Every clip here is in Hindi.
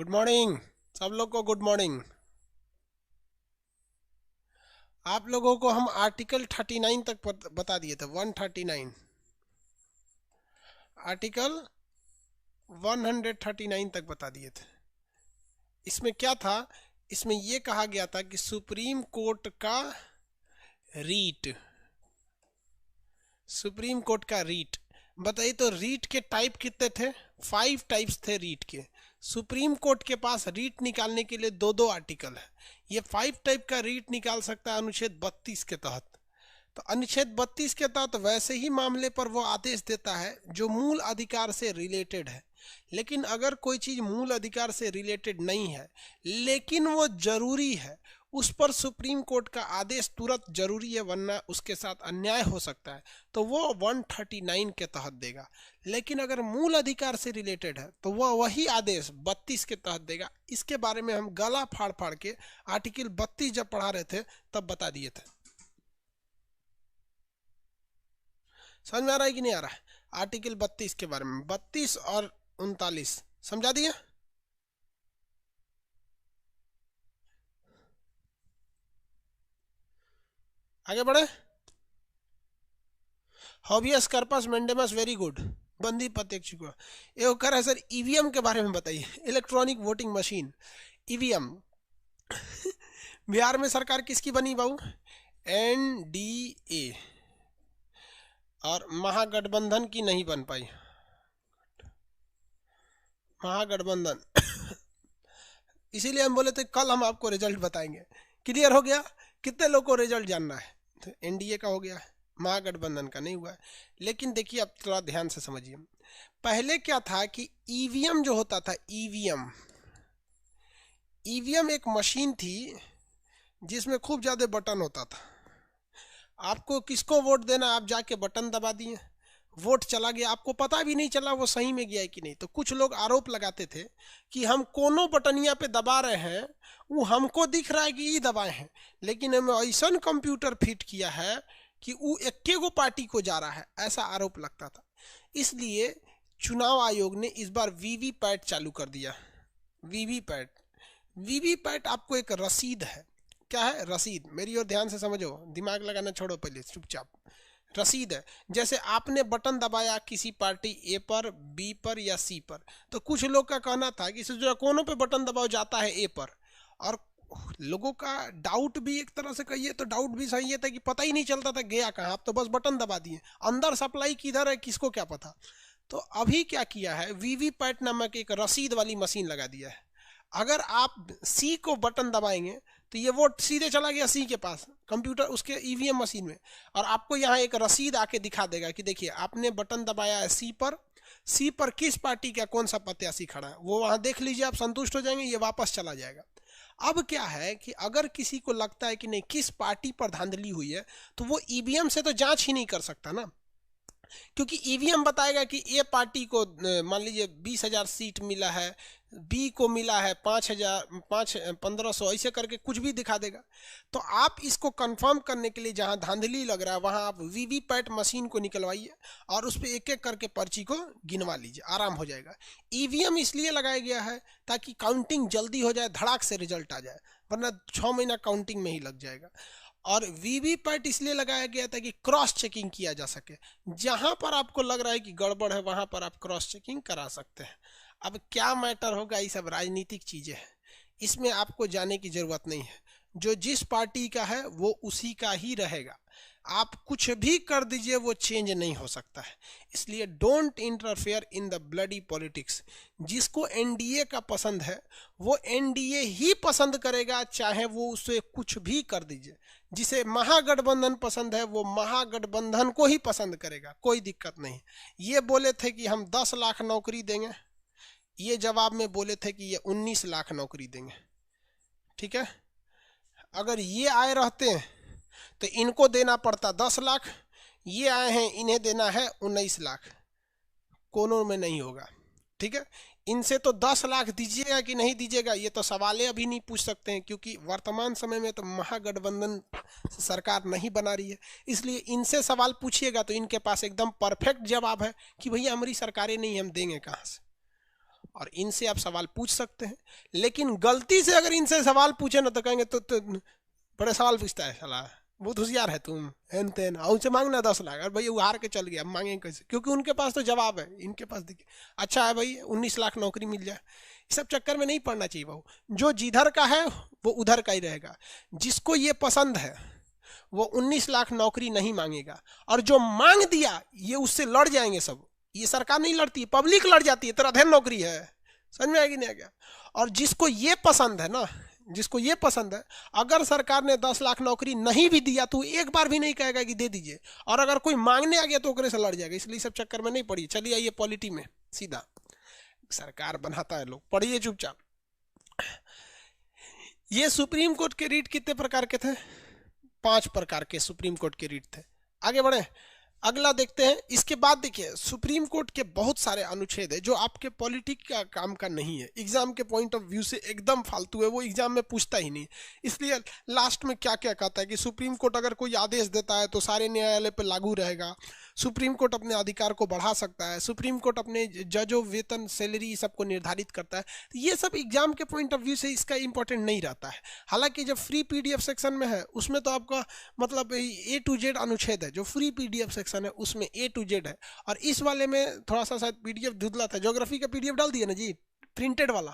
Good morning. सब लोग को गुड मॉर्निंग। आप लोगों को हम आर्टिकल 39 तक बता दिए थे। 139 आर्टिकल 139 तक बता दिए थे। इसमें क्या था? इसमें यह कहा गया था कि सुप्रीम कोर्ट का रीट, सुप्रीम कोर्ट का रीट बताइए तो रीट के टाइप कितने थे? 5 टाइप्स थे रीट के। सुप्रीम कोर्ट के पास रीट निकालने के लिए दो दो आर्टिकल है। ये 5 टाइप का रीट निकाल सकता है अनुच्छेद 32 के तहत। तो अनुच्छेद 32 के तहत वैसे ही मामले पर वो आदेश देता है जो मूल अधिकार से रिलेटेड है। लेकिन अगर कोई चीज मूल अधिकार से रिलेटेड नहीं है लेकिन वो जरूरी है, उस पर सुप्रीम कोर्ट का आदेश तुरंत जरूरी है वरना उसके साथ अन्याय हो सकता है, तो वो 139 के तहत देगा। लेकिन अगर मूल अधिकार से रिलेटेड है तो वह वही आदेश 32 के तहत देगा। इसके बारे में हम गला फाड़ फाड़ के आर्टिकल 32 जब पढ़ा रहे थे तब बता दिए थे। समझ में आ रहा है कि नहीं आ रहा है? आर्टिकल 32 के बारे में 32 और 39 समझा दिया। आगे बढ़े। हॉबियस कार्पस मेंडेमस वेरी गुड। बंदी प्रत्यक्ष को ये कह रहा है सर ईवीएम के बारे में बताइए। Electronic voting machine EVM. Bihar में सरकार किसकी बनी बाबू? एनडीए। और महागठबंधन की नहीं बन पाई। महागठबंधन। इसीलिए हम बोले थे कल हम आपको रिजल्ट बताएंगे। क्लियर हो गया? कितने लोग को रिजल्ट जानना है? तो एनडीए का हो गया, महागठबंधन का नहीं हुआ। लेकिन देखिए अब थोड़ा ध्यान से समझिए। पहले क्या था कि ईवीएम जो होता था, ईवीएम एक मशीन थी जिसमें खूब ज्यादा बटन होता था। आपको किसको वोट देना, आप जाके बटन दबा दिए, वोट चला गया, आपको पता भी नहीं चला वो सही में गया है कि नहीं। तो कुछ लोग आरोप लगाते थे कि हम कोनो बटनिया पे दबा रहे हैं, वो हमको दिख रहा है कि ये दबाए हैं, लेकिन हमें ऐसा कंप्यूटर फिट किया है कि वो इक्के गो पार्टी को जा रहा है, ऐसा आरोप लगता था। इसलिए चुनाव आयोग ने इस बार वीवीपैट चालू कर दिया। वीवीपैट आपको एक रसीद है। क्या है? रसीद। मेरी ओर ध्यान से समझो, दिमाग लगाना छोड़ो, पहले चुपचाप। रसीद है। जैसे आपने बटन दबाया किसी पार्टी ए पर, बी पर या सी पर, तो कुछ लोग का कहना था कि जो कोनों पे बटन दबाओ जाता है ए पर। और लोगों का डाउट भी एक तरह से कहिए तो डाउट भी सही है था कि पता ही नहीं चलता था गया कहाँ, आप तो बस बटन दबा दिए, अंदर सप्लाई किधर है किसको क्या पता। तो अभी क्या किया है, वीवीपैट नामक एक रसीद वाली मशीन लगा दिया है। अगर आप सी को बटन दबाएंगे तो ये वोट सीधे चला गया सी के पास, कंप्यूटर उसके ईवीएम मशीन में, और आपको यहाँ एक रसीद आके दिखा देगा कि देखिए आपने बटन दबाया है सी पर किस पार्टी का कौन सा प्रत्याशी खड़ा है, वो वहां देख लीजिए, आप संतुष्ट हो जाएंगे, ये वापस चला जाएगा। अब क्या है कि अगर किसी को लगता है कि नहीं किस पार्टी पर धांधली हुई है, तो वो ईवीएम से तो जांच ही नहीं कर सकता ना, क्योंकि ईवीएम बताएगा कि ए पार्टी को मान लीजिए 20,000 सीट मिला है, बी को मिला है 1500, ऐसे करके कुछ भी दिखा देगा। तो आप इसको कंफर्म करने के लिए जहां धांधली लग रहा है वहां आप वीवीपैट मशीन को निकलवाइए और उस पर एक एक करके पर्ची को गिनवा लीजिए, आराम हो जाएगा। ईवीएम इसलिए लगाया गया है ताकि काउंटिंग जल्दी हो जाए, धड़ाक से रिजल्ट आ जाए, वरना 6 महीना काउंटिंग में ही लग जाएगा। और वीवीपैट इसलिए लगाया गया था कि क्रॉस चेकिंग किया जा सके, जहां पर आपको लग रहा है कि गड़बड़ है वहां पर आप क्रॉस चेकिंग करा सकते हैं। अब क्या मैटर होगा, ये सब राजनीतिक चीजें हैं, इसमें आपको जाने की जरूरत नहीं है। जो जिस पार्टी का है वो उसी का ही रहेगा, आप कुछ भी कर दीजिए वो चेंज नहीं हो सकता है। इसलिए don't interfere in the bloody politics. जिसको एनडीए का पसंद है वो एनडीए ही पसंद करेगा, चाहे वो उसे कुछ भी कर दीजिए। जिसे महागठबंधन पसंद है वो महागठबंधन को ही पसंद करेगा, कोई दिक्कत नहीं। ये बोले थे कि हम 10 लाख नौकरी देंगे, ये जवाब में बोले थे कि ये 19 लाख नौकरी देंगे। ठीक है, अगर ये आए रहते हैं तो इनको देना पड़ता 10 लाख, ये आए हैं इन्हें देना है 19 लाख, कोनों में नहीं होगा। ठीक है, इनसे तो 10 लाख दीजिएगा कि नहीं दीजिएगा ये तो सवाल अभी नहीं पूछ सकते हैं, क्योंकि वर्तमान समय में तो महागठबंधन सरकार नहीं बना रही है। इसलिए इनसे सवाल पूछिएगा तो इनके पास एकदम परफेक्ट जवाब है कि भैया हमारी सरकारें नहीं, हम देंगे कहाँ से। और इनसे आप सवाल पूछ सकते हैं। लेकिन गलती से अगर इनसे सवाल पूछे ना तो कहेंगे तो बड़े सवाल पूछता है साला, बहुत होशियार है तुम, हेन तेन, और उनसे मांगना 10 लाख, और भाई वो हार के चल गया, अब मांगेंगे कैसे? क्योंकि उनके पास तो जवाब है, इनके पास देखिए अच्छा है भाई 19 लाख नौकरी मिल जाए। इस सब चक्कर में नहीं पड़ना चाहिए बहू। जो जिधर का है वो उधर का ही रहेगा। जिसको ये पसंद है वो 19 लाख नौकरी नहीं मांगेगा, और जो मांग दिया ये उससे लड़ जाएंगे सब। ये सरकार नहीं लड़ती, पब्लिक लड़ जाती है, तेरा अध्ययन नौकरी है, समझ में आएगी नहीं आ गया? और जिसको ये पसंद है ना, जिसको ये पसंद है, अगर सरकार ने 10 लाख नौकरी नहीं भी दिया तो एक बार भी नहीं कहेगा कि दे दीजिए, और अगर कोई मांगने आ गया तो ओकरे से लड़ जाएगा। इसलिए सब चक्कर में नहीं पड़ी। चलिए आइए पॉलिटी में सीधा, सरकार बनाता है लोग, पढ़िए चुपचाप। ये सुप्रीम कोर्ट के रीट कितने प्रकार के थे? 5 प्रकार के सुप्रीम कोर्ट के रीट थे। आगे बढ़े, अगला देखते हैं। इसके बाद देखिए सुप्रीम कोर्ट के बहुत सारे अनुच्छेद है जो आपके पॉलिटिक का काम का नहीं है, एग्जाम के पॉइंट ऑफ व्यू से एकदम फालतू है, वो एग्जाम में पूछता ही नहीं। इसलिए लास्ट में क्या क्या कहता है कि सुप्रीम कोर्ट अगर कोई आदेश देता है तो सारे न्यायालय पर लागू रहेगा, सुप्रीम कोर्ट अपने अधिकार को बढ़ा सकता है, सुप्रीम कोर्ट अपने जजों वेतन सैलरी सबको निर्धारित करता है। तो ये सब एग्जाम के पॉइंट ऑफ व्यू से इसका इंपॉर्टेंट नहीं रहता है। हालांकि जब फ्री पीडीएफ सेक्शन में है उसमें तो आपका मतलब A to Z अनुच्छेद है, जो फ्री पीडीएफ सेक्शन है उसमें A to Z है। और इस वाले में थोड़ा सा शायद पीडीएफ धुंधला था। ज्योग्राफी का पीडीएफ डाल दिया ना जी, प्रिंटेड वाला,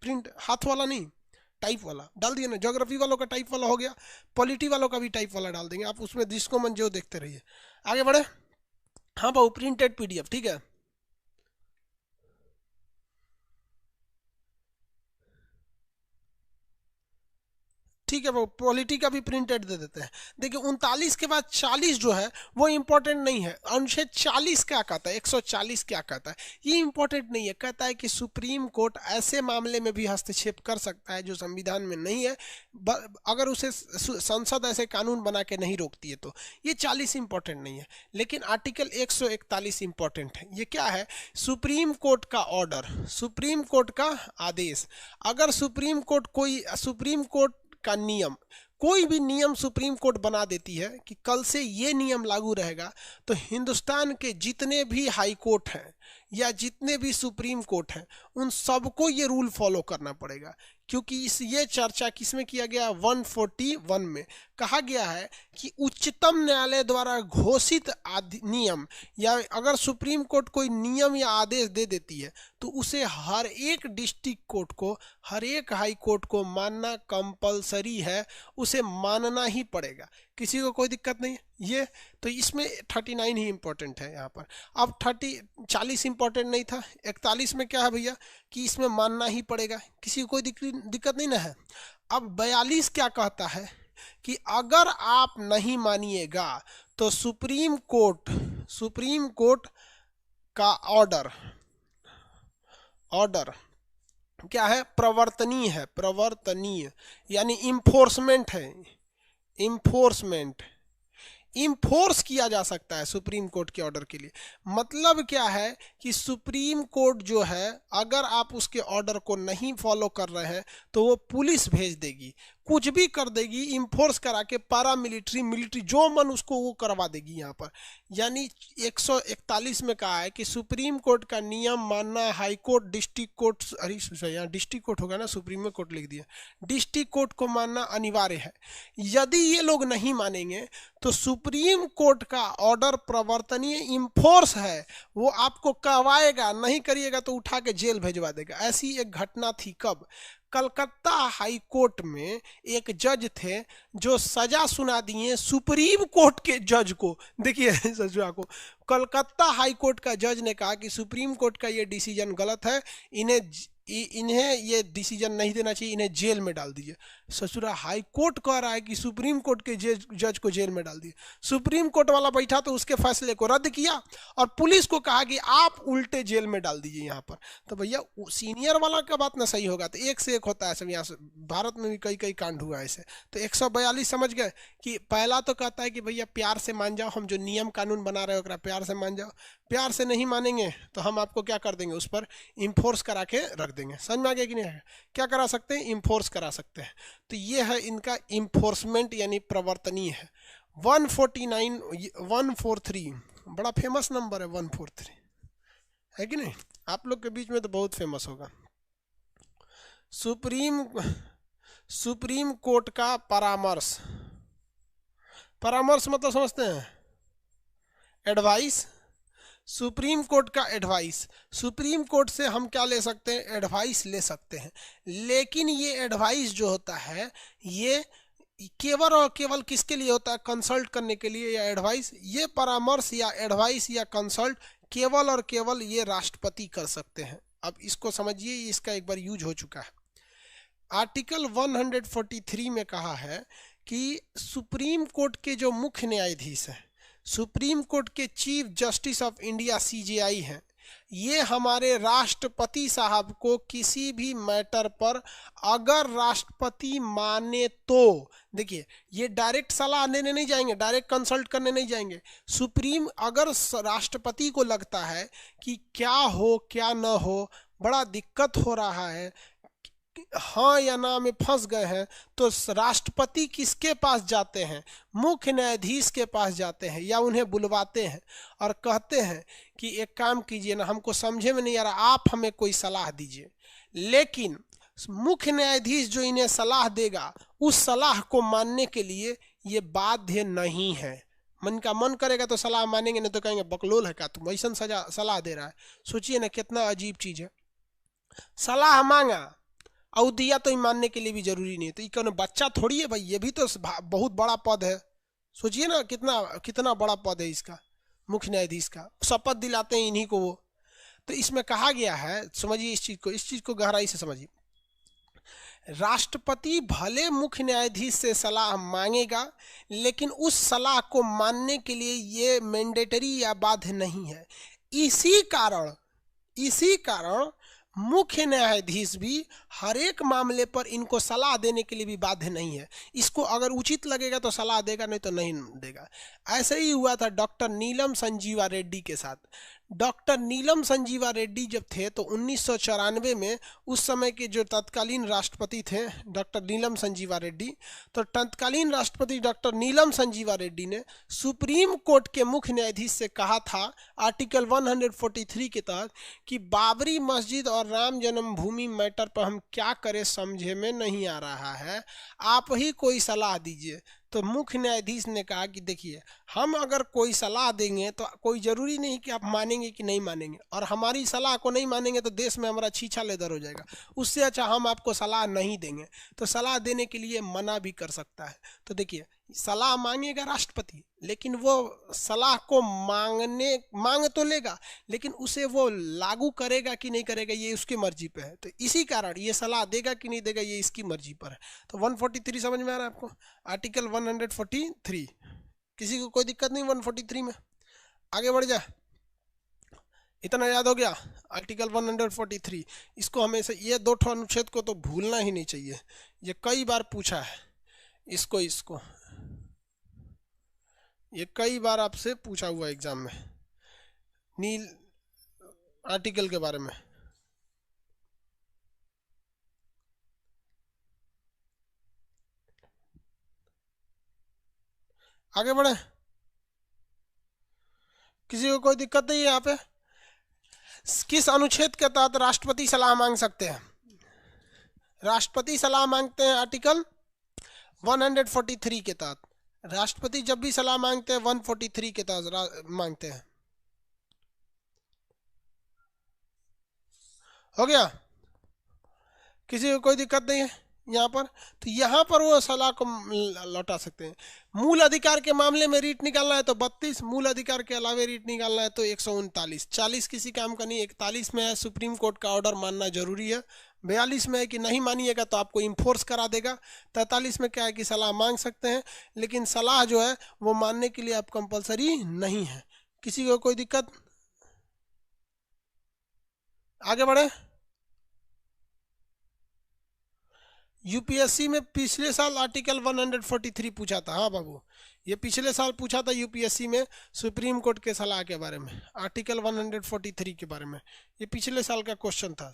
प्रिंट हाथ वाला नहीं, टाइप वाला डाल दिया ना। ज्योग्राफी वालों का टाइप वाला हो गया, पॉलिटी वालों का भी टाइप वाला डाल देंगे आप, उसमें जिसको मन जो देखते रहिए। आगे बढ़े। हाँ बाबू, प्रिंटेड पीडीएफ, ठीक है। ठीक है वो पॉलिटी का भी प्रिंटेड दे देते हैं। देखिए 39 के बाद 40 जो है वो इंपॉर्टेंट नहीं है। अनुच्छेद 40 क्या कहता है, 140 क्या कहता है, ये इंपॉर्टेंट नहीं है। कहता है कि सुप्रीम कोर्ट ऐसे मामले में भी हस्तक्षेप कर सकता है जो संविधान में नहीं है, अगर उसे संसद ऐसे कानून बना के नहीं रोकती है तो। ये 40 इंपॉर्टेंट नहीं है। लेकिन आर्टिकल 141 इंपॉर्टेंट है। ये क्या है? सुप्रीम कोर्ट का ऑर्डर, सुप्रीम कोर्ट का आदेश। अगर सुप्रीम कोर्ट का नियम, कोई भी नियम सुप्रीम कोर्ट बना देती है कि कल से ये नियम लागू रहेगा, तो हिंदुस्तान के जितने भी हाई कोर्ट हैं या जितने भी सुप्रीम कोर्ट हैं उन सबको ये रूल फॉलो करना पड़ेगा। क्योंकि ये चर्चा किसमें किया गया? 141 में कहा गया है कि उच्चतम न्यायालय द्वारा घोषित नियम, या अगर सुप्रीम कोर्ट कोई नियम या आदेश दे देती है तो उसे हर एक डिस्ट्रिक्ट कोर्ट को, हर एक हाई कोर्ट को मानना कंपलसरी है, उसे मानना ही पड़ेगा, किसी को कोई दिक्कत नहीं है। ये तो इसमें 39 ही इंपॉर्टेंट है यहाँ पर। अब 40 इंपॉर्टेंट नहीं था। 41 में क्या है भैया कि इसमें मानना ही पड़ेगा, किसी को कोई दिक्कत नहीं ना है। अब 42 क्या कहता है कि अगर आप नहीं मानिएगा तो सुप्रीम कोर्ट का ऑर्डर क्या है? प्रवर्तनीय यानी इन्फोर्समेंट है, इन्फोर्स किया जा सकता है सुप्रीम कोर्ट के ऑर्डर के लिए। मतलब क्या है कि सुप्रीम कोर्ट जो है अगर आप उसके ऑर्डर को नहीं फॉलो कर रहे हैं तो वो पुलिस भेज देगी, कुछ भी कर देगी, इन्फोर्स करा के, मिलिट्री जो मन उसको वो करवा देगी यहाँ पर। यानी 141 में कहा है कि सुप्रीम कोर्ट का नियम मानना हाई कोर्ट, डिस्ट्रिक्ट कोर्ट, यहाँ डिस्ट्रिक्ट कोर्ट होगा ना, सुप्रीम कोर्ट लिख दिया, डिस्ट्रिक्ट कोर्ट को मानना अनिवार्य है। यदि ये लोग नहीं मानेंगे तो सुप्रीम कोर्ट का ऑर्डर प्रवर्तनीय, इन्फोर्स है, वो आपको करवाएगा, नहीं करिएगा तो उठा के जेल भेजवा देगा। ऐसी एक घटना थी कब? कलकत्ता हाई कोर्ट में एक जज थे जो सजा सुना दिए सुप्रीम कोर्ट के जज को। देखिए सजा को, कलकत्ता हाई कोर्ट का जज ने कहा कि सुप्रीम कोर्ट का ये डिसीजन गलत है, इन्हें ये डिसीजन नहीं देना चाहिए, इन्हें जेल में डाल दीजिए। ससुरा हाई कोर्ट कह रहा है कि सुप्रीम कोर्ट के जज को जेल में डाल दिए। सुप्रीम कोर्ट वाला बैठा तो उसके फैसले को रद्द किया और पुलिस को कहा कि आप उल्टे जेल में डाल दीजिए यहाँ पर। तो भैया सीनियर वाला का बात ना सही होगा तो एक से एक होता है सब। यहाँ से भारत में भी कई कांड हुआ ऐसे। तो 142 समझ गए कि पहला तो कहता है कि भैया प्यार से मान जाओ, हम जो नियम कानून बना रहे हो प्यार से मान जाओ। प्यार से नहीं मानेंगे तो हम आपको क्या कर देंगे, उस पर इन्फोर्स करा के रख देंगे। समझ में आ गया कि नहीं? क्या करा सकते हैं? इन्फोर्स करा सकते हैं। तो ये है इनका इन्फोर्समेंट यानी प्रवर्तनीय है। 143 बड़ा फेमस नंबर है 143, है कि नहीं? आप लोग के बीच में तो बहुत फेमस होगा। सुप्रीम कोर्ट का परामर्श, परामर्श मतलब समझते हैं? एडवाइस। सुप्रीम कोर्ट का एडवाइस, सुप्रीम कोर्ट से हम क्या ले सकते हैं? एडवाइस ले सकते हैं। लेकिन ये एडवाइस जो होता है ये केवल और केवल किसके लिए होता है? कंसल्ट करने के लिए या एडवाइस। ये परामर्श या एडवाइस या कंसल्ट केवल और केवल ये राष्ट्रपति कर सकते हैं। अब इसको समझिए, इसका एक बार यूज हो चुका है। आर्टिकल 143 में कहा है कि सुप्रीम कोर्ट के जो मुख्य न्यायाधीश हैं, सुप्रीम कोर्ट के chief justice of India CJI हैं, ये हमारे राष्ट्रपति साहब को किसी भी मैटर पर अगर राष्ट्रपति माने तो, देखिए ये डायरेक्ट सलाह देने नहीं जाएंगे, डायरेक्ट कंसल्ट करने नहीं जाएंगे। सुप्रीम अगर राष्ट्रपति को लगता है कि क्या हो क्या न हो, बड़ा दिक्कत हो रहा है, हाँ या ना में फंस गए हैं, तो राष्ट्रपति किसके पास जाते हैं? मुख्य न्यायाधीश के पास जाते हैं या उन्हें बुलवाते हैं और कहते हैं कि एक काम कीजिए ना, हमको समझे में नहीं आ रहा, आप हमें कोई सलाह दीजिए। लेकिन मुख्य न्यायाधीश जो इन्हें सलाह देगा उस सलाह को मानने के लिए ये बाध्य नहीं है। मन का मन करेगा तो सलाह मानेंगे, नहीं तो कहेंगे बकलोल है क्या तुम, ऐसा सलाह दे रहा है। सोचिए ना कितना अजीब चीज है। सलाह मांगा और दिया तो मानने के लिए भी जरूरी नहीं है। तो ये बच्चा थोड़ी है भाई, ये भी तो बहुत बड़ा पद है। सोचिए ना कितना कितना बड़ा पद है इसका, मुख्य न्यायाधीश का। शपथ दिलाते हैं इन्हीं को वो। तो इसमें कहा गया है, समझिए इस चीज को गहराई से समझिए। राष्ट्रपति भले मुख्य न्यायाधीश से सलाह मांगेगा, लेकिन उस सलाह को मानने के लिए ये मैंडेटरी या बाध्य नहीं है। इसी कारण मुख्य न्यायाधीश भी हर एक मामले पर इनको सलाह देने के लिए भी बाध्य नहीं है। इसको अगर उचित लगेगा तो सलाह देगा, नहीं तो नहीं देगा। ऐसे ही हुआ था डॉक्टर नीलम संजीवा रेड्डी के साथ। डॉक्टर नीलम संजीवा रेड्डी जब थे तो 1994 में उस समय के जो तत्कालीन राष्ट्रपति थे डॉक्टर नीलम संजीवा रेड्डी, तो तत्कालीन राष्ट्रपति डॉक्टर नीलम संजीवा रेड्डी ने सुप्रीम कोर्ट के मुख्य न्यायाधीश से कहा था आर्टिकल 143 के तहत कि बाबरी मस्जिद और राम जन्मभूमि मैटर पर हम क्या करें समझे में नहीं आ रहा है, आप ही कोई सलाह दीजिए। तो मुख्य न्यायाधीश ने कहा कि देखिए, हम अगर कोई सलाह देंगे तो कोई ज़रूरी नहीं कि आप मानेंगे कि नहीं मानेंगे, और हमारी सलाह को नहीं मानेंगे तो देश में हमारा छीछा लेदर हो जाएगा। उससे अच्छा हम आपको सलाह नहीं देंगे। तो सलाह देने के लिए मना भी कर सकता है। तो देखिए, सलाह मांगेगा राष्ट्रपति, लेकिन वो सलाह को मांग तो लेगा, लेकिन उसे वो लागू करेगा कि नहीं करेगा ये उसकी मर्जी पे है। तो इसी कारण ये सलाह देगा कि नहीं देगा ये इसकी मर्जी पर है। तो 143 समझ में आ रहा है आपको? आर्टिकल 143, किसी को कोई दिक्कत नहीं 143 में? आगे बढ़ जा, इतना याद हो गया आर्टिकल 143। इसको हमेशा ये दो अनुच्छेद को तो भूलना ही नहीं चाहिए, ये कई बार पूछा है। इसको ये कई बार आपसे पूछा हुआ एग्जाम में, नील आर्टिकल के बारे में। आगे बढ़े, किसी को कोई दिक्कत नहीं है यहाँ पे? किस अनुच्छेद के तहत राष्ट्रपति सलाह मांग सकते हैं? राष्ट्रपति सलाह मांगते हैं आर्टिकल 143 के तहत। राष्ट्रपति जब भी सलाह मांगते हैं 143 के तहत मांगते हैं। हो गया, किसी को कोई दिक्कत नहीं है यहाँ पर? तो यहाँ पर वो सलाह को लौटा सकते हैं। मूल अधिकार के मामले में रीट निकालना है तो 32, मूल अधिकार के अलावा रीट निकालना है तो 139। 40 किसी काम का नहीं। 41 में है सुप्रीम कोर्ट का ऑर्डर मानना जरूरी है। 42 में है कि नहीं मानिएगा तो आपको इन्फोर्स करा देगा। 43 में क्या है कि सलाह मांग सकते हैं, लेकिन सलाह जो है वो मानने के लिए आप कंपलसरी नहीं है। किसी को कोई दिक्कत? आगे बढ़े। यूपीएससी में पिछले साल आर्टिकल 143 पूछा था। हाँ बाबू, ये पिछले साल पूछा था यूपीएससी में सुप्रीम कोर्ट के सलाह के बारे में, आर्टिकल 143 के बारे में। ये पिछले साल का क्वेश्चन था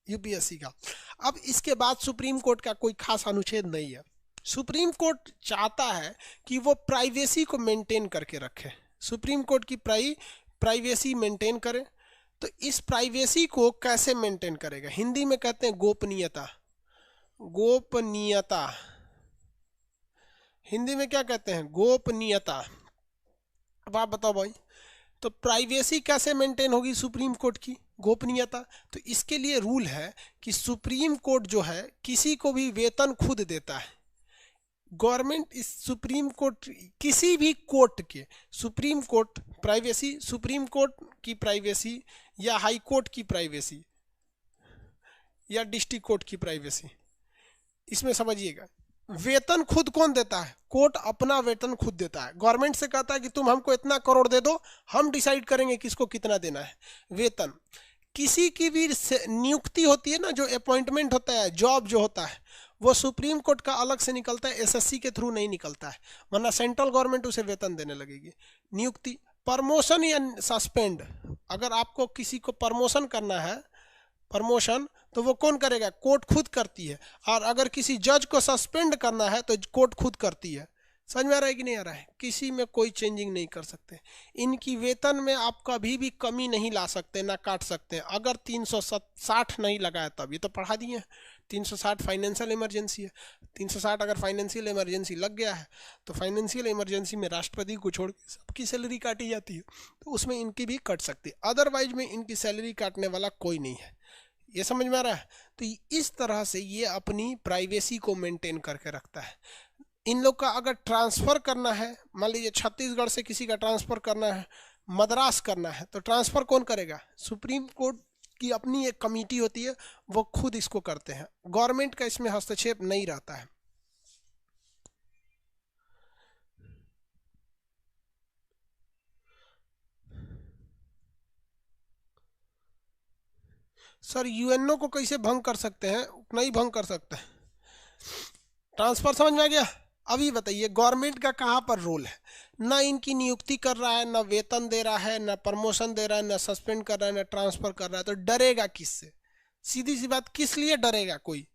यूपीएससी का। अब इसके बाद सुप्रीम कोर्ट का कोई खास अनुच्छेद नहीं है। सुप्रीम कोर्ट चाहता है कि वो प्राइवेसी को मेंटेन करके रखे। सुप्रीम कोर्ट की प्राइवेसी मेंटेन करे, तो इस प्राइवेसी को कैसे मेंटेन करेगा? हिंदी में कहते हैं गोपनीयता। गोपनीयता हिंदी में क्या कहते हैं? गोपनीयता। अब आप बताओ भाई, तो प्राइवेसी कैसे मेंटेन होगी सुप्रीम कोर्ट की? गोपनीयता। तो इसके लिए रूल है कि सुप्रीम कोर्ट जो है किसी को भी वेतन खुद देता है। गवर्नमेंट इस सुप्रीम कोर्ट, किसी भी कोर्ट के, supreme court privacy, supreme court की प्राइवेसी या हाई कोर्ट की प्राइवेसी या डिस्ट्रिक्ट कोर्ट की प्राइवेसी, इसमें समझिएगा वेतन खुद कौन देता है? कोर्ट अपना वेतन खुद देता है। गवर्नमेंट से कहता है कि तुम हमको इतना करोड़ दे दो, हम डिसाइड करेंगे किसको कितना देना है वेतन। किसी की भी नियुक्ति होती है ना, जो अपॉइंटमेंट होता है, जॉब जो होता है, वो सुप्रीम कोर्ट का अलग से निकलता है, एसएससी के थ्रू नहीं निकलता है, वरना सेंट्रल गवर्नमेंट उसे वेतन देने लगेगी। नियुक्ति, प्रमोशन या सस्पेंड, अगर आपको किसी को प्रमोशन करना है, प्रमोशन, तो वो कौन करेगा? कोर्ट खुद करती है। और अगर किसी जज को सस्पेंड करना है तो कोर्ट खुद करती है। समझ में आ रहा है कि नहीं आ रहा है? किसी में कोई चेंजिंग नहीं कर सकते। इनकी वेतन में आप कभी भी कमी नहीं ला सकते, ना काट सकते। अगर 360 नहीं लगाया तब, ये तो पढ़ा दिए हैं 360 फाइनेंशियल इमरजेंसी है। 360 अगर फाइनेंशियल इमरजेंसी लग गया है तो फाइनेंशियल इमरजेंसी में राष्ट्रपति को छोड़ के सबकी सैलरी काटी जाती है, तो उसमें इनकी भी कट सकती है। अदरवाइज में इनकी सैलरी काटने वाला कोई नहीं है। ये समझ में आ रहा है? तो इस तरह से ये अपनी प्राइवेसी को मेंटेन करके रखता है। इन लोग का अगर ट्रांसफ़र करना है, मान लीजिए छत्तीसगढ़ से किसी का ट्रांसफ़र करना है, मद्रास करना है, तो ट्रांसफ़र कौन करेगा? सुप्रीम कोर्ट की अपनी एक कमेटी होती है, वो खुद इसको करते हैं। गवर्नमेंट का इसमें हस्तक्षेप नहीं रहता है। सर यूएनओ को कैसे भंग कर सकते हैं? नहीं भंग कर सकते हैं। ट्रांसफर समझ में आ गया? अभी बताइए गवर्नमेंट का कहाँ पर रोल है? ना इनकी नियुक्ति कर रहा है, ना वेतन दे रहा है, ना प्रमोशन दे रहा है, ना सस्पेंड कर रहा है, ना ट्रांसफर कर रहा है, तो डरेगा किससे? सीधी सी बात, किस लिए डरेगा कोई?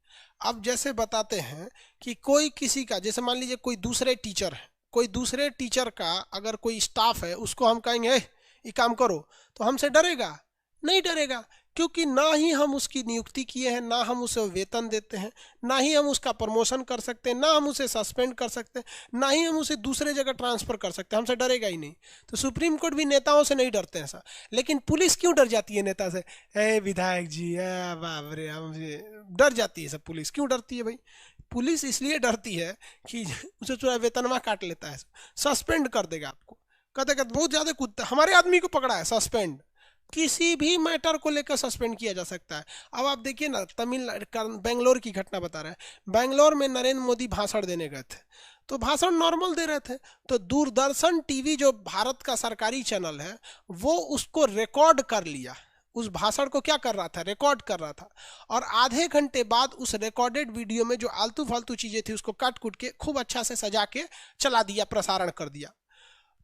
अब जैसे बताते हैं कि कोई किसी का, जैसे मान लीजिए कोई दूसरे टीचर है, कोई दूसरे टीचर का अगर कोई स्टाफ है, उसको हम कहेंगे ये काम करो, तो हमसे डरेगा? नहीं डरेगा, क्योंकि ना ही हम उसकी नियुक्ति किए हैं, ना हम उसे वेतन देते हैं, ना ही हम उसका प्रमोशन कर सकते हैं, ना हम उसे सस्पेंड कर सकते हैं, ना ही हम उसे दूसरे जगह ट्रांसफर कर सकते हैं। हमसे डरेगा ही नहीं। तो सुप्रीम कोर्ट भी नेताओं से नहीं डरते हैं ऐसा। लेकिन पुलिस क्यों डर जाती है नेता से? विधायक जी, बाप रे, हमसे डर जाती है सब। पुलिस क्यों डरती है भाई? पुलिस इसलिए डरती है कि उसे थोड़ा वेतनवा काट लेता है, सस्पेंड कर देगा आपको। कहते बहुत ज़्यादा कूदता, हमारे आदमी को पकड़ा है, सस्पेंड। किसी भी मैटर को लेकर सस्पेंड किया जा सकता है। अब आप देखिए ना, तमिलनाडु, बेंगलोर की घटना बता रहे हैं। बेंगलोर में नरेंद्र मोदी भाषण देने गए थे, तो भाषण नॉर्मल दे रहे थे, तो दूरदर्शन टीवी जो भारत का सरकारी चैनल है, वो उसको रिकॉर्ड कर लिया। उस भाषण को क्या कर रहा था? रिकॉर्ड कर रहा था। और आधे घंटे बाद उस रिकॉर्डेड वीडियो में जो आलतू फालतू चीज़ें थी उसको काट कूट के खूब अच्छा से सजा के चला दिया, प्रसारण कर दिया।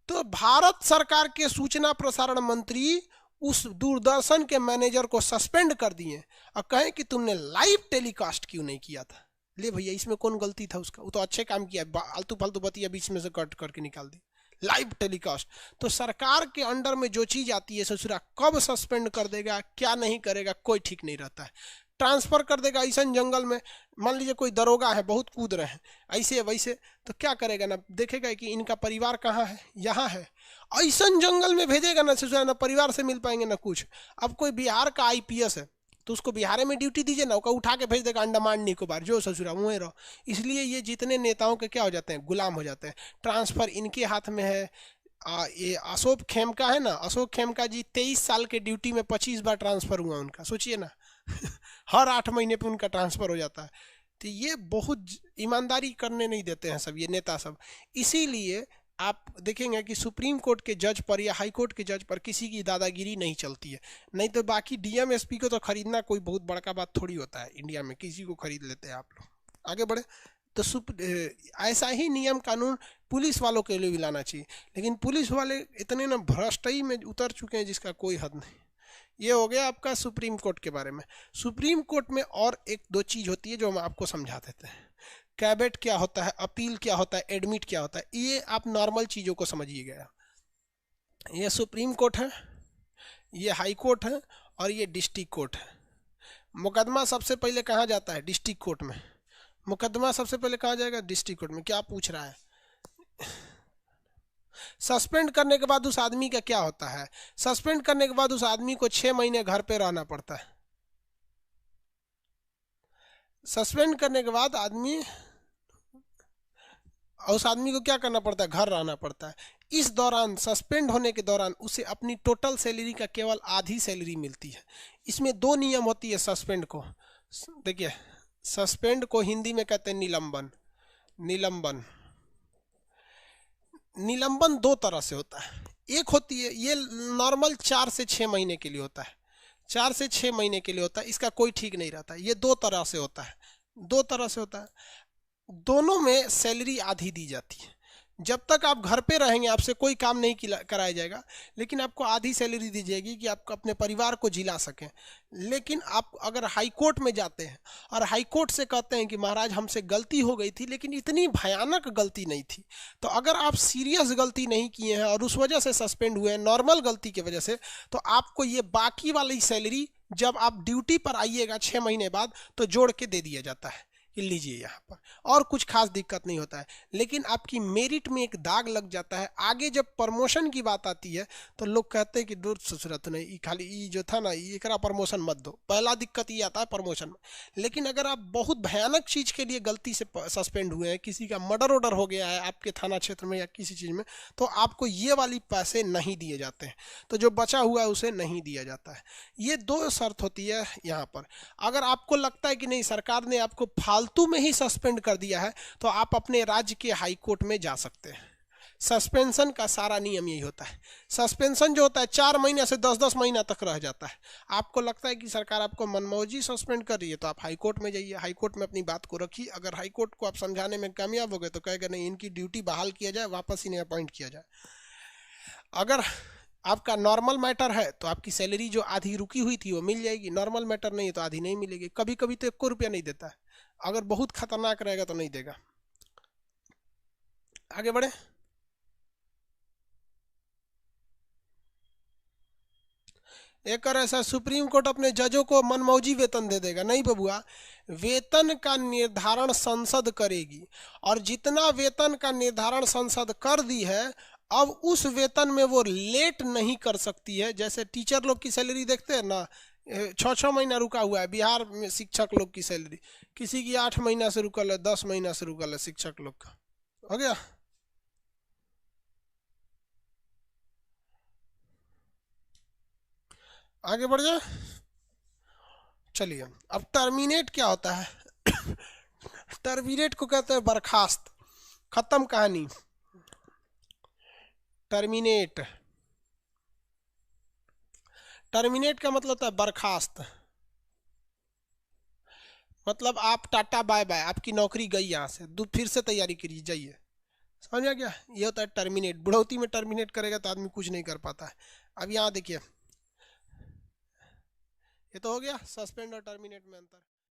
तो भारत सरकार के सूचना प्रसारण मंत्री उस दूरदर्शन के मैनेजर को सस्पेंड कर दिए और कहें कि तुमने लाइव टेलीकास्ट क्यों नहीं किया था। ले भैया, इसमें कौन गलती था उसका? वो तो अच्छे काम किया, आलतू फालतू बतिया बीच में से कट करके निकाल दी। लाइव टेलीकास्ट तो सरकार के अंडर में जो चीज़ आती है, ससुरा कब सस्पेंड कर देगा, क्या नहीं करेगा, कोई ठीक नहीं रहता है। ट्रांसफ़र कर देगा ऐसा जंगल में। मान लीजिए कोई दरोगा है, बहुत कूद रहे हैं ऐसे वैसे, तो क्या करेगा ना, देखेगा कि इनका परिवार कहाँ है, यहाँ है, ऐसा जंगल में भेजेगा ना, ससुरा ना परिवार से मिल पाएंगे ना कुछ। अब कोई बिहार का आईपीएस है तो उसको बिहार में ड्यूटी दीजिए ना, उसका उठा के भेज देगा अंडमान निकोबार, जो ससुरा मुँह रहो। इसलिए ये जितने नेताओं के क्या हो जाते हैं, गुलाम हो जाते हैं। ट्रांसफ़र इनके हाथ में है। ये अशोक खेमका है ना, अशोक खेमका जी 23 साल के ड्यूटी में 25 बार ट्रांसफ़र हुआ उनका, सोचिए ना। हर 8 महीने पे उनका ट्रांसफ़र हो जाता है। तो ये बहुत ईमानदारी करने नहीं देते हैं सब ये नेता सब। इसीलिए आप देखेंगे कि सुप्रीम कोर्ट के जज पर या हाई कोर्ट के जज पर किसी की दादागिरी नहीं चलती है। नहीं तो बाकी डीएम एसपी को तो खरीदना कोई बहुत बड़का बात थोड़ी होता है, इंडिया में किसी को खरीद लेते हैं आप लोग। आगे बढ़े तो ऐसा ही नियम कानून पुलिस वालों के लिए भी लाना चाहिए। लेकिन पुलिस वाले इतने ना भ्रष्टाई में उतर चुके हैं जिसका कोई हद नहीं। ये हो गया आपका सुप्रीम कोर्ट के बारे में। सुप्रीम कोर्ट में और एक दो चीज़ होती है जो हम आपको समझा देते हैं। कैबेट क्या होता है, अपील क्या होता है, एडमिट क्या होता है, ये आप नॉर्मल चीज़ों को समझिएगा। ये सुप्रीम कोर्ट है, ये हाई कोर्ट है और ये डिस्ट्रिक्ट कोर्ट है। मुकदमा सबसे पहले कहाँ जाता है? डिस्ट्रिक्ट कोर्ट में। मुकदमा सबसे पहले कहाँ जाएगा? डिस्ट्रिक्ट कोर्ट में। क्या पूछ रहा है? सस्पेंड करने के बाद उस आदमी का क्या होता है? सस्पेंड करने के बाद उस आदमी को 6 महीने घर पे रहना पड़ता है। सस्पेंड करने के बाद उस आदमी को क्या करना पड़ता है? घर रहना पड़ता है। इस दौरान, सस्पेंड होने के दौरान, उसे अपनी टोटल सैलरी का केवल आधी सैलरी मिलती है। इसमें 2 नियम होती है सस्पेंड को। देखिए, सस्पेंड को हिंदी में कहते हैं निलंबन। निलंबन निलंबन 2 तरह से होता है। एक होती है, ये नॉर्मल 4 से 6 महीने के लिए होता है। 4 से 6 महीने के लिए होता है, इसका कोई ठीक नहीं रहता। ये 2 तरह से होता है। 2 तरह से होता है। दोनों में सैलरी आधी दी जाती है। जब तक आप घर पे रहेंगे आपसे कोई काम नहीं कराया जाएगा, लेकिन आपको आधी सैलरी दी जाएगी कि आप अपने परिवार को जिला सकें। लेकिन आप अगर हाई कोर्ट में जाते हैं और हाई कोर्ट से कहते हैं कि महाराज हमसे गलती हो गई थी, लेकिन इतनी भयानक गलती नहीं थी, तो अगर आप सीरियस गलती नहीं किए हैं और उस वजह से सस्पेंड हुए हैं, नॉर्मल गलती की वजह से, तो आपको ये बाकी वाली सैलरी जब आप ड्यूटी पर आइएगा 6 महीने बाद तो जोड़ के दे दिया जाता है कि लीजिए यहाँ पर, और कुछ खास दिक्कत नहीं होता है। लेकिन आपकी मेरिट में एक दाग लग जाता है। आगे जब प्रमोशन की बात आती है तो लोग कहते हैं कि दूर ससुरत नहीं, खाली ये जो था ना, ये करा प्रमोशन मत दो। पहला दिक्कत ये आता है प्रमोशन में। लेकिन अगर आप बहुत भयानक चीज़ के लिए गलती से सस्पेंड हुए हैं, किसी का मर्डर ऑर्डर हो गया है आपके थाना क्षेत्र में या किसी चीज़ में, तो आपको ये वाली पैसे नहीं दिए जाते हैं। तो जो बचा हुआ है उसे नहीं दिया जाता है। ये 2 शर्त होती है यहाँ पर। अगर आपको लगता है कि नहीं, सरकार ने आपको फालतू में ही सस्पेंड कर दिया है, तो आप अपने राज्य के हाई कोर्ट में जा सकते हैं। सस्पेंशन का सारा नियम यही होता है। सस्पेंशन जो होता है 4 महीने से 10-10 महीना तक रह जाता है। आपको लगता है कि सरकार आपको मनमौजी सस्पेंड कर रही है, तो आप हाई कोर्ट में जाइए, हाई कोर्ट में अपनी बात को रखिए। अगर हाई कोर्ट को आप समझाने में कामयाब हो गए तो कहेगा नहीं, इनकी ड्यूटी बहाल किया जाए, वापस इन्हें अपॉइंट किया जाए। अगर आपका नॉर्मल मैटर है तो आपकी सैलरी जो आधी रुकी हुई थी वो मिल जाएगी। नॉर्मल मैटर नहीं है तो आधी नहीं मिलेगी। कभी कभी तो 1 रुपया नहीं देता है। अगर बहुत खतरनाक रहेगा तो नहीं देगा। आगे बढ़े। एक और ऐसा, सुप्रीम कोर्ट अपने जजों को मनमौजी वेतन दे देगा? नहीं बबुआ, वेतन का निर्धारण संसद करेगी, और जितना वेतन का निर्धारण संसद कर दी है, अब उस वेतन में वो लेट नहीं कर सकती है। जैसे टीचर लोग की सैलरी देखते हैं ना, 6-6 महीना रुका हुआ है। बिहार में शिक्षक लोग की सैलरी, किसी की 8 महीना से रुकल है, 10 महीना से रुकल है शिक्षक लोग का। हो गया। आगे बढ़ जाए। चलिए, अब टर्मिनेट क्या होता है? टर्मिनेट को कहते हैं बर्खास्त, खत्म कहानी। टर्मिनेट, टर्मिनेट का मतलब होता है बर्खास्त। मतलब आप टाटा बाय बाय, आपकी नौकरी गई यहाँ से, फिर से तैयारी करिए, जाइए। समझ आ गया? ये होता है टर्मिनेट। बुढ़ौती में टर्मिनेट करेगा तो आदमी कुछ नहीं कर पाता है। अब यहाँ देखिए, ये तो हो गया सस्पेंड और टर्मिनेट में अंतर।